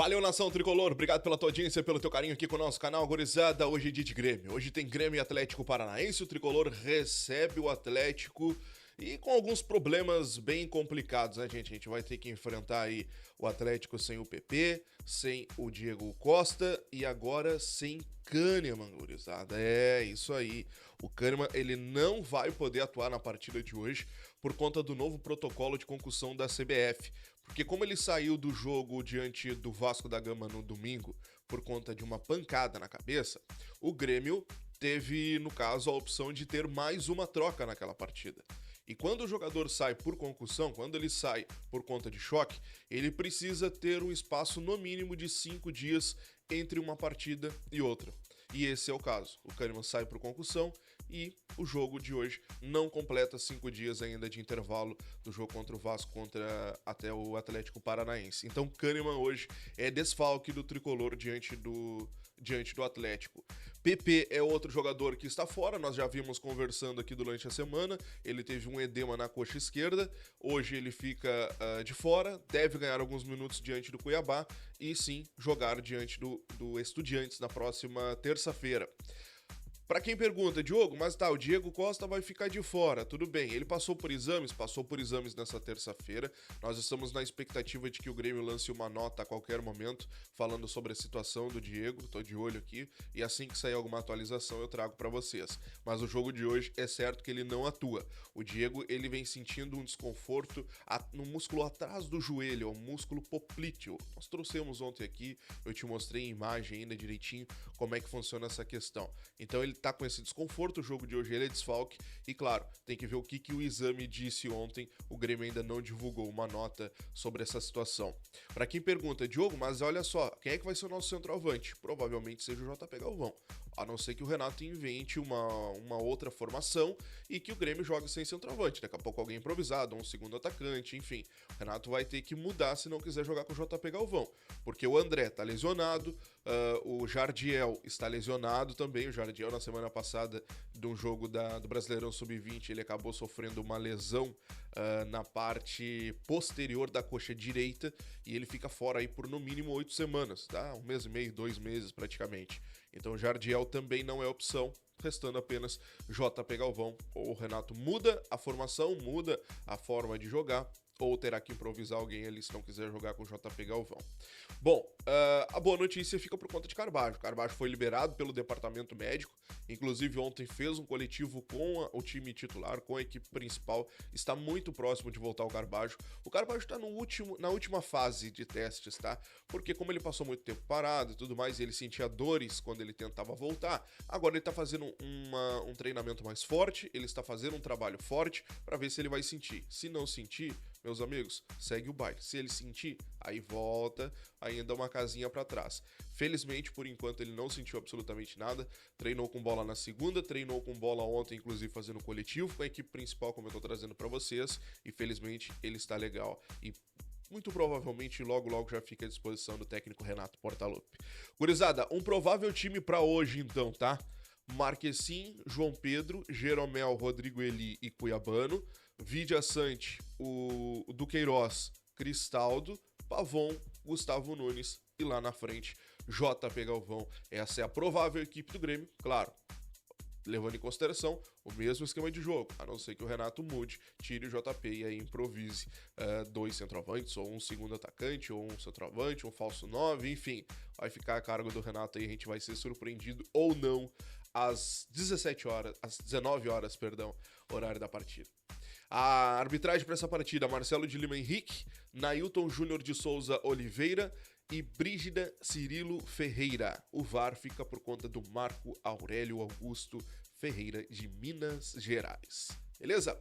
Valeu, nação tricolor, obrigado pela tua audiência, pelo teu carinho aqui com o nosso canal, gurizada. Hoje é dia de Grêmio, hoje tem Grêmio e Atlético Paranaense, o tricolor recebe o Atlético e com alguns problemas bem complicados, né, gente? A gente vai ter que enfrentar aí o Atlético sem o PP, sem o Diego Costa e agora sem Kahneman, gurizada. É, isso aí. O Kahneman, ele não vai poder atuar na partida de hoje por conta do novo protocolo de concussão da CBF. Porque como ele saiu do jogo diante do Vasco da Gama no domingo por conta de uma pancada na cabeça, o Grêmio teve, no caso, a opção de ter mais uma troca naquela partida. E quando o jogador sai por concussão, quando ele sai por conta de choque, ele precisa ter um espaço no mínimo de 5 dias entre uma partida e outra. E esse é o caso. O Kahneman sai por concussão e o jogo de hoje não completa 5 dias ainda de intervalo do jogo contra o Vasco contra até o Atlético Paranaense. Então Kahneman hoje é desfalque do tricolor diante do Atlético. PP é outro jogador que está fora, nós já vimos conversando aqui durante a semana, ele teve um edema na coxa esquerda, hoje ele fica de fora, deve ganhar alguns minutos diante do Cuiabá e sim jogar diante do Estudiantes na próxima terça-feira. Pra quem pergunta, Diogo, mas tá, o Diego Costa vai ficar de fora, tudo bem, ele passou por exames nessa terça-feira, nós estamos na expectativa de que o Grêmio lance uma nota a qualquer momento, falando sobre a situação do Diego, tô de olho aqui, e assim que sair alguma atualização eu trago pra vocês. Mas o jogo de hoje é certo que ele não atua, o Diego, ele vem sentindo um desconforto no músculo atrás do joelho, o músculo poplíteo, nós trouxemos ontem aqui, eu te mostrei em imagem ainda direitinho como é que funciona essa questão, então ele tá com esse desconforto, o jogo de hoje ele é desfalque e claro, tem que ver o que o exame disse ontem, o Grêmio ainda não divulgou uma nota sobre essa situação. Pra quem pergunta, Diogo, mas olha só, quem é que vai ser o nosso centroavante? Provavelmente seja o JP Galvão, a não ser que o Renato invente uma outra formação e que o Grêmio jogue sem centroavante, daqui a pouco alguém improvisado, um segundo atacante, enfim, o Renato vai ter que mudar se não quiser jogar com o JP Galvão, porque o André tá lesionado, o Jardiel está lesionado também, o Jardiel na semana passada de um jogo do Brasileirão Sub-20, ele acabou sofrendo uma lesão na parte posterior da coxa direita e ele fica fora aí por no mínimo 8 semanas, tá? 1 mês e meio, 2 meses praticamente. Então o Jardiel também não é opção, restando apenas JP Galvão. Ou o Renato muda a formação, muda a forma de jogar, ou terá que improvisar alguém ali se não quiser jogar com o JP Galvão. Bom, a boa notícia fica por conta de Carbajo. Carbajo foi liberado pelo departamento médico, inclusive ontem fez um coletivo com o time titular, com a equipe principal, está muito próximo de voltar ao Carbajo. O Carbajo está na última fase de testes, tá? Porque como ele passou muito tempo parado e tudo mais, ele sentia dores quando ele tentava voltar, agora ele está fazendo um treinamento mais forte, ele está fazendo um trabalho forte para ver se ele vai sentir. Se não sentir, meus amigos, segue o baile. Se ele sentir, aí volta ainda uma casinha para trás. Felizmente, por enquanto, ele não sentiu absolutamente nada. Treinou com bola na segunda, treinou com bola ontem, inclusive fazendo coletivo com a equipe principal, como eu tô trazendo para vocês. E felizmente ele está legal. E muito provavelmente logo já fica à disposição do técnico Renato Portaluppi. Gurizada, um provável time para hoje então, tá? Marquezin, João Pedro, Jeromel, Rodrigo Eli e Cuiabano, Vidia Sante, o Duqueiroz, Cristaldo, Pavon, Gustavo Nunes e lá na frente, JP Galvão. Essa é a provável equipe do Grêmio, claro, levando em consideração o mesmo esquema de jogo, a não ser que o Renato mude, tire o JP e aí improvise 2 centroavantes, ou um segundo atacante, ou um centroavante, um falso 9, enfim, vai ficar a cargo do Renato aí, a gente vai ser surpreendido ou não às 19 horas, horário da partida. A arbitragem para essa partida, Marcelo de Lima Henrique, Nailton Júnior de Souza Oliveira e Brígida Cirilo Ferreira. O VAR fica por conta do Marco Aurélio Augusto Ferreira de Minas Gerais. Beleza?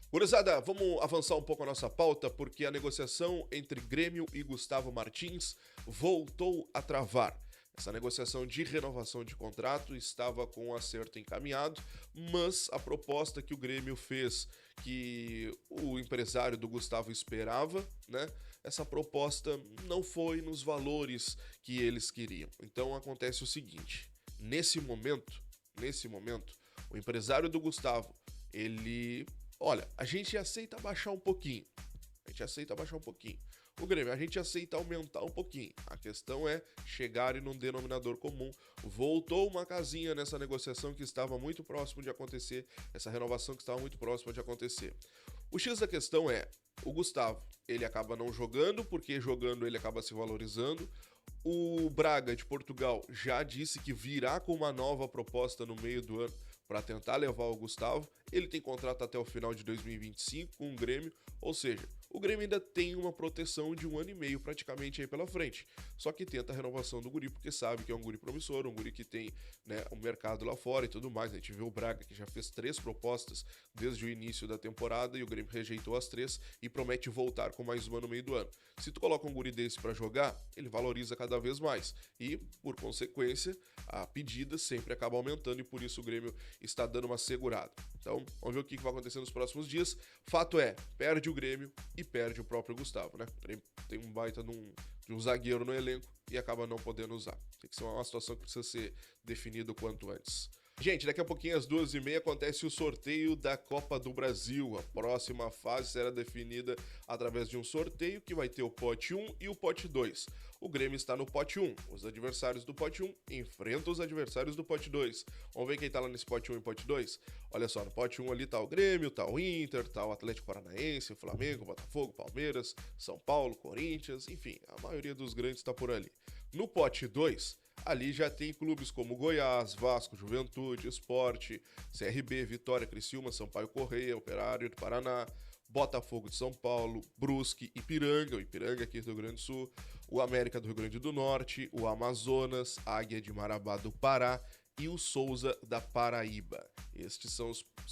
Gurizada, vamos avançar um pouco a nossa pauta, porque a negociação entre Grêmio e Gustavo Martins voltou a travar. Essa negociação de renovação de contrato estava com um acerto encaminhado, mas a proposta que o Grêmio fez, que o empresário do Gustavo esperava, né? Essa proposta não foi nos valores que eles queriam. Então acontece o seguinte, nesse momento, o empresário do Gustavo, ele... Olha, a gente aceita baixar um pouquinho. O Grêmio, a gente aceita aumentar um pouquinho. A questão é chegar num denominador comum. Voltou uma casinha nessa negociação que estava muito próximo de acontecer, essa renovação que estava muito próxima de acontecer. O X da questão é, o Gustavo, ele acaba não jogando, porque jogando ele acaba se valorizando. O Braga de Portugal já disse que virá com uma nova proposta no meio do ano para tentar levar o Gustavo. Ele tem contrato até o final de 2025 com o Grêmio, ou seja, o Grêmio ainda tem uma proteção de 1 ano e meio praticamente aí pela frente. Só que tenta a renovação do guri porque sabe que é um guri promissor, um guri que tem, né, um mercado lá fora e tudo mais. A gente vê o Braga que já fez 3 propostas desde o início da temporada e o Grêmio rejeitou as 3 e promete voltar com mais uma no meio do ano. Se tu coloca um guri desse para jogar, ele valoriza cada vez mais e, por consequência, a pedida sempre acaba aumentando e por isso o Grêmio está dando uma segurada. Então, vamos ver o que vai acontecer nos próximos dias. Fato é, perde o Grêmio e perde o próprio Gustavo, né? Tem um baita de um zagueiro no elenco e acaba não podendo usar. Tem que ser uma situação que precisa ser definida o quanto antes. Gente, daqui a pouquinho às 2h30 acontece o sorteio da Copa do Brasil. A próxima fase será definida através de um sorteio que vai ter o pote 1 e o pote 2. O Grêmio está no pote 1. Os adversários do pote 1 enfrentam os adversários do pote 2. Vamos ver quem tá lá nesse pote 1 e pote 2? Olha só, no pote 1 ali tá o Grêmio, tá o Inter, tá o Atlético Paranaense, o Flamengo, o Botafogo, Palmeiras, São Paulo, Corinthians, enfim, a maioria dos grandes tá por ali. No pote 2... ali já tem clubes como Goiás, Vasco, Juventude, Sport, CRB, Vitória, Criciúma, Sampaio Correia, Operário do Paraná, Botafogo de São Paulo, Brusque, Ipiranga, o Ipiranga aqui do Rio Grande do Sul, o América do Rio Grande do Norte, o Amazonas, Águia de Marabá do Pará e o Souza da Paraíba. Estes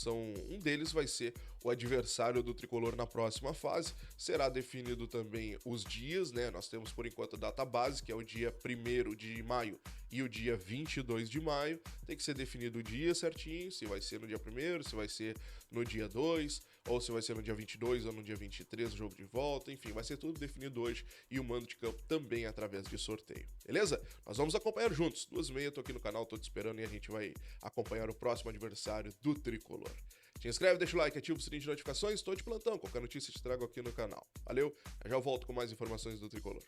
um deles vai ser o adversário do Tricolor na próxima fase. Será definido também os dias, né? Nós temos por enquanto a data base, que é o dia 1º de maio e o dia 22 de maio. Tem que ser definido o dia certinho, se vai ser no dia 1º, se vai ser no dia 2, ou se vai ser no dia 22 ou no dia 23, o jogo de volta. Enfim, vai ser tudo definido hoje e o mando de campo também através de sorteio. Beleza? Nós vamos acompanhar juntos. 2h30, tô aqui no canal, tô te esperando e a gente vai acompanhar o próximo adversário do Tricolor. Te inscreve, deixa o like, ativa o sininho de notificações, estou de plantão. Qualquer notícia te trago aqui no canal. Valeu, já volto com mais informações do Tricolor.